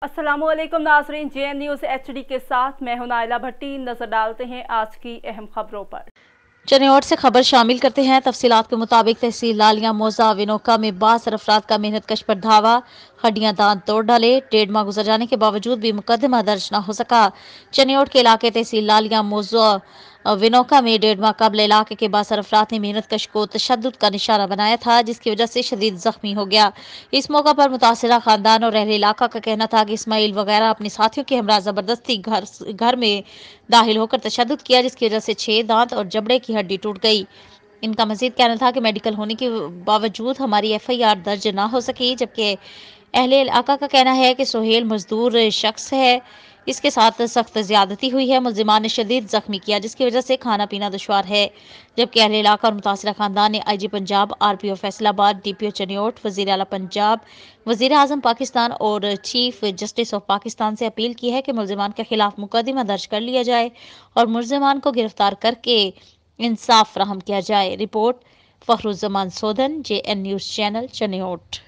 अस्सलाम वालेकुम नाज़रीन, JN न्यूज़ HD के साथ मैं हूं नाइला भट्टी। नजर डालते हैं आज की अहम खबरों पर। चनेौट से खबर शामिल करते हैं। तफसीलात के मुताबिक तहसील लालिया मोजा विनोका में 62 अफराद का मेहनत कश पर धावा, हड्डियां दांत तोड़ डाले। 1.5 माह गुजर जाने के बावजूद भी मुकदमा दर्ज न हो सका। चनेौट के इलाके तहसील लालिया मोजा विनोका में 1.5 माह कबल इलाके के 62 अफराद ने मेहनत कश को तशद्दुद का निशाना बनाया था, जिसकी वजह से शदीद जख्मी हो गया। इस मौका पर मुतासरा खानदान और अहले इलाका का कहना था कि इस्माइल वगैरह अपने साथियों के हमरा जबरदस्ती घर में दाखिल होकर तशद्दुद किया, जिसकी वजह से 6 दांत और जबड़े की हड्डी टूट गई। इनका मजीद कहना था कि मेडिकल होने के बावजूद हमारी FIR दर्ज ना हो सकी, जबकि अहले इलाका का कहना है कि सोहेल मजदूर शख्स है, इसके साथ सख्त ज्यादती हुई है। मुलजिमान ने शदीद जख्मी किया, जिसकी वजह से खाना पीना दुश्वार है। जबकि अहले इलाका और मुतासरा खानदान ने IG Punjab, RPO Faisalabad, DPO चनेौट, वजीर आला पंजाब, वजीर आजम पाकिस्तान और चीफ जस्टिस ऑफ पाकिस्तान से अपील की है कि मुलजिमान के खिलाफ मुकदमा दर्ज कर लिया जाए और मुलजिमान को गिरफ्तार करके इंसाफ फराहम किया जाए। Report Fakhruzzaman Sodhan, JN news channel, चनेौट।